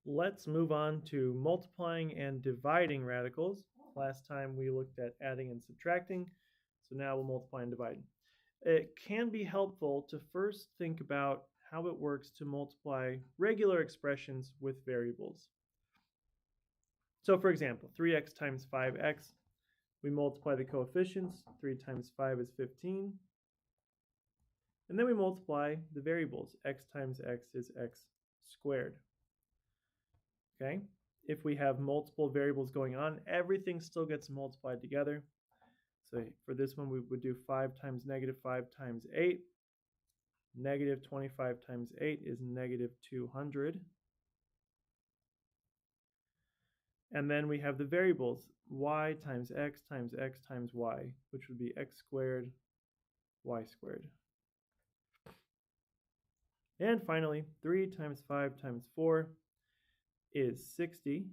Let's move on to multiplying and dividing radicals. Last time we looked at adding and subtracting, so now we'll multiply and divide. It can be helpful to first think about how it works to multiply regular expressions with variables. So for example, 3x times 5x, we multiply the coefficients. 3 times 5 is 15. And then we multiply the variables. X times x is x squared. Okay? If we have multiple variables going on, everything still gets multiplied together. So for this one, we would do 5 times negative 5 times 8. Negative 25 times 8 is negative 200. And then we have the variables, y times x times y, which would be x squared, y squared. And finally, 3 times 5 times 4 is 60.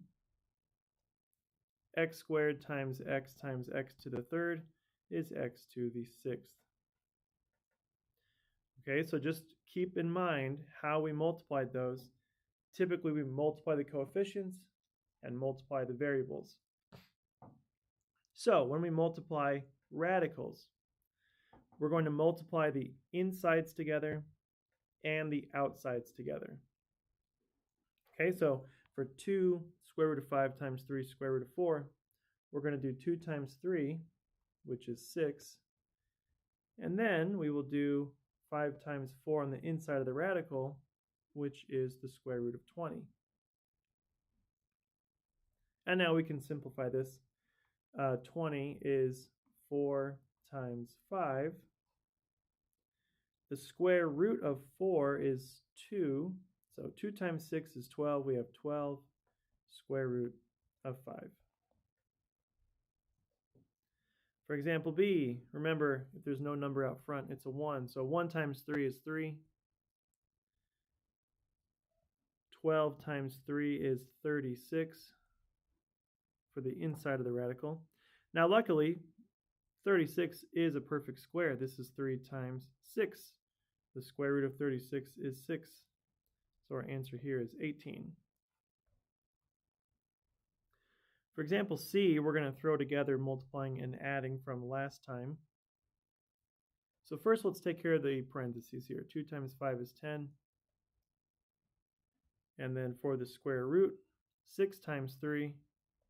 X squared times x to the third is x to the sixth. Okay, so just keep in mind how we multiplied those. Typically, we multiply the coefficients and multiply the variables. So when we multiply radicals, we're going to multiply the insides together and the outsides together. Okay, so for 2 square root of 5 times 3 square root of 4, we're going to do 2 times 3, which is 6. And then we will do 5 times 4 on the inside of the radical, which is the square root of 20. And now we can simplify this. 20 is 4 times 5. The square root of 4 is 2. So 2 times 6 is 12. We have 12 square root of 5. For example B, remember, if there's no number out front, it's a 1. So 1 times 3 is 3. 12 times 3 is 36 for the inside of the radical. Now, luckily, 36 is a perfect square. This is 3 times 6. The square root of 36 is 6. So our answer here is 18. For example C, we're going to throw together multiplying and adding from last time. So first let's take care of the parentheses here. 2 times 5 is 10. And then for the square root, 6 times 3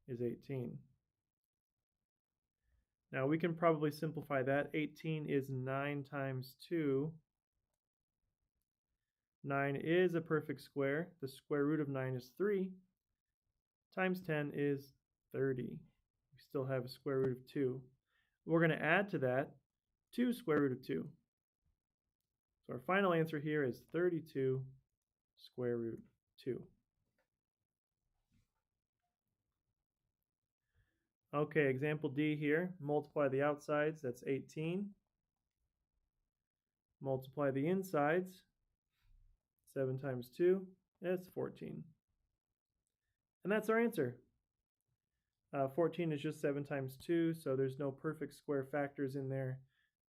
is 18. Now we can probably simplify that. 18 is 9 times 2. 9 is a perfect square. The square root of 9 is 3. Times 10 is 30. We still have a square root of 2. We're going to add to that 2 square root of 2. So our final answer here is 32 square root 2. Okay, example D here. Multiply the outsides, that's 18. Multiply the insides, 7 times 2, that's 14. And that's our answer. 14 is just 7 times 2, so there's no perfect square factors in there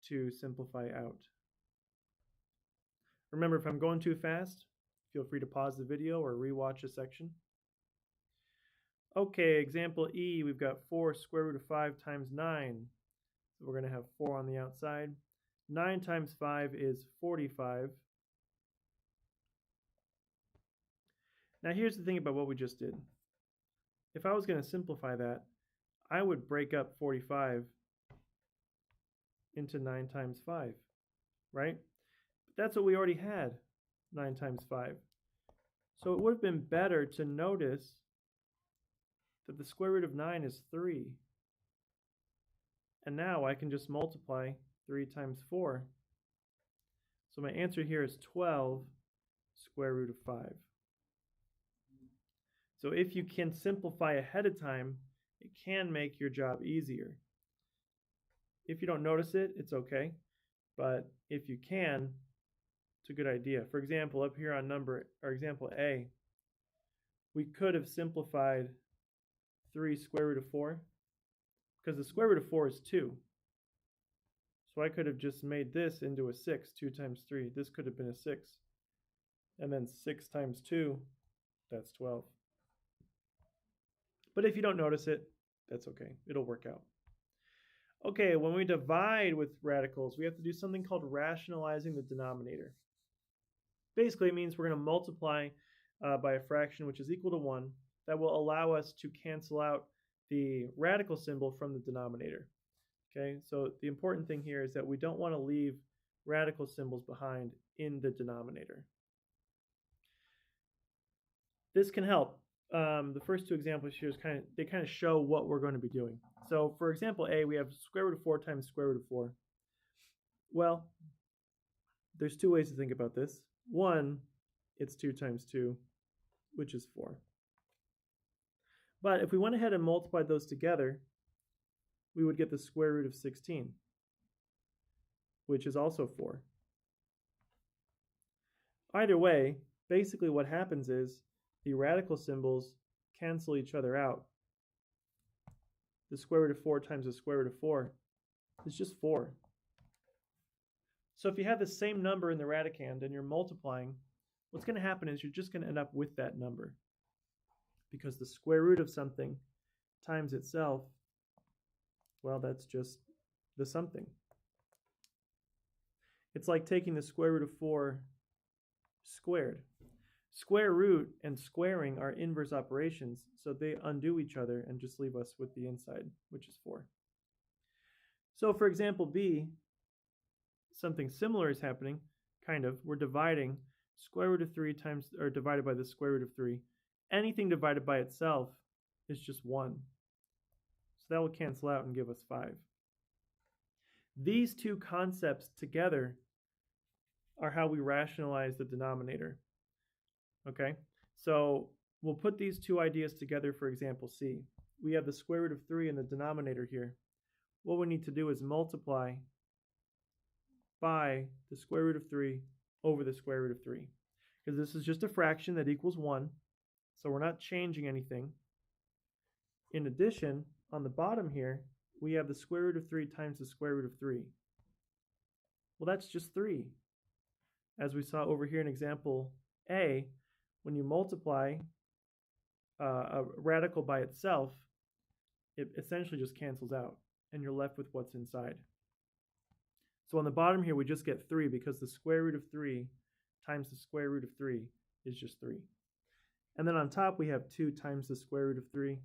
to simplify out. Remember, if I'm going too fast, feel free to pause the video or rewatch a section. Okay, example E, we've got 4 square root of 5 times 9. So we're going to have 4 on the outside. 9 times 5 is 45. Now here's the thing about what we just did. If I was going to simplify that, I would break up 45 into 9 times 5, right? But that's what we already had, 9 times 5. So it would have been better to notice that the square root of 9 is 3. And now I can just multiply 3 times 4. So my answer here is 12 square root of 5. So if you can simplify ahead of time, it can make your job easier. If you don't notice it, it's okay. But if you can, it's a good idea. For example, up here on example A, we could have simplified 3 square root of 4 because the square root of 4 is 2. So I could have just made this into a 6, 2 times 3. This could have been a 6. And then 6 times 2, that's 12. But if you don't notice it, that's okay. It'll work out. Okay, when we divide with radicals, we have to do something called rationalizing the denominator. Basically, it means we're going to multiply by a fraction which is equal to 1. That will allow us to cancel out the radical symbol from the denominator. Okay, so the important thing here is that we don't want to leave radical symbols behind in the denominator. This can help. The first two examples here is they kind of show what we're going to be doing. So for example A, we have square root of 4 times square root of 4. Well, there's two ways to think about this. One, it's 2 times 2, which is 4. But if we went ahead and multiplied those together, we would get the square root of 16, which is also 4. Either way, basically what happens is the radical symbols cancel each other out. The square root of 4 times the square root of 4 is just 4. So if you have the same number in the radicand and you're multiplying, what's going to happen is you're just going to end up with that number, because the square root of something times itself, well, that's just the something. It's like taking the square root of 4 squared. Square root and squaring are inverse operations, so they undo each other and just leave us with the inside, which is 4. So for example B, something similar is happening, kind of. We're dividing square root of 3 times, or divided by the square root of 3. Anything divided by itself is just 1. So that will cancel out and give us 5. These two concepts together are how we rationalize the denominator. Okay, so we'll put these two ideas together for example C. We have the square root of 3 in the denominator here. What we need to do is multiply by the square root of 3 over the square root of 3. Because this is just a fraction that equals 1, so we're not changing anything. In addition, on the bottom here, we have the square root of 3 times the square root of 3. Well, that's just 3. As we saw over here in example A, when you multiply a radical by itself, it essentially just cancels out, and you're left with what's inside. So on the bottom here, we just get 3 because the square root of 3 times the square root of 3 is just 3. And then on top, we have 2 times the square root of 3,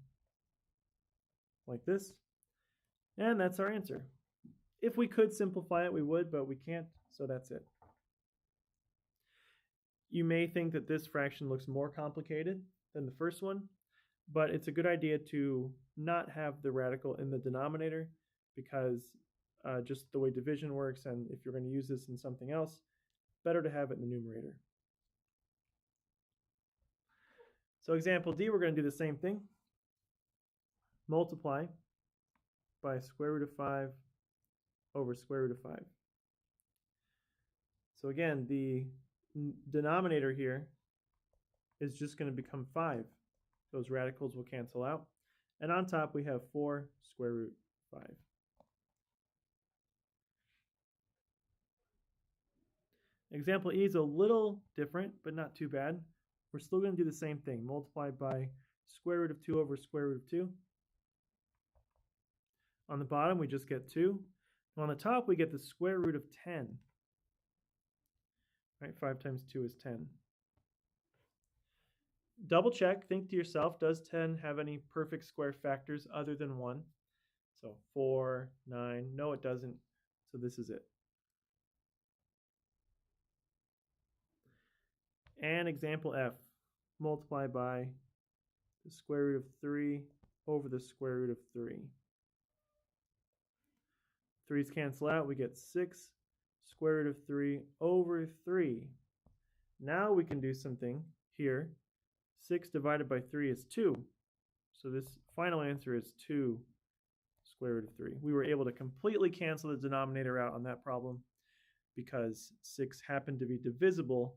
like this. And that's our answer. If we could simplify it, we would, but we can't, so that's it. You may think that this fraction looks more complicated than the first one, but it's a good idea to not have the radical in the denominator, because just the way division works, and if you're going to use this in something else, better to have it in the numerator. So example D, we're going to do the same thing. Multiply by square root of 5 over square root of 5. So again, the denominator here is just going to become 5. Those radicals will cancel out. And on top we have 4 square root 5. Example E is a little different, but not too bad. We're still going to do the same thing. Multiply by square root of 2 over square root of 2. On the bottom, we just get 2. And on the top, we get the square root of 10. Right, 5 times 2 is 10. Double check, think to yourself, does 10 have any perfect square factors other than 1? So 4, 9, no it doesn't, so this is it. And example F, multiply by the square root of 3 over the square root of 3. 3's cancel out, we get 6 square root of 3 over 3. Now we can do something here. 6 divided by 3 is 2. So this final answer is 2 square root of 3. We were able to completely cancel the denominator out on that problem because 6 happened to be divisible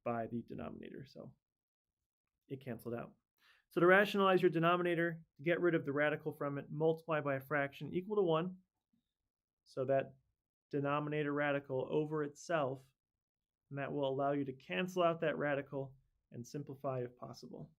by the denominator, so it canceled out. So to rationalize your denominator, get rid of the radical from it, multiply by a fraction equal to 1. So that denominator radical over itself, and that will allow you to cancel out that radical and simplify if possible.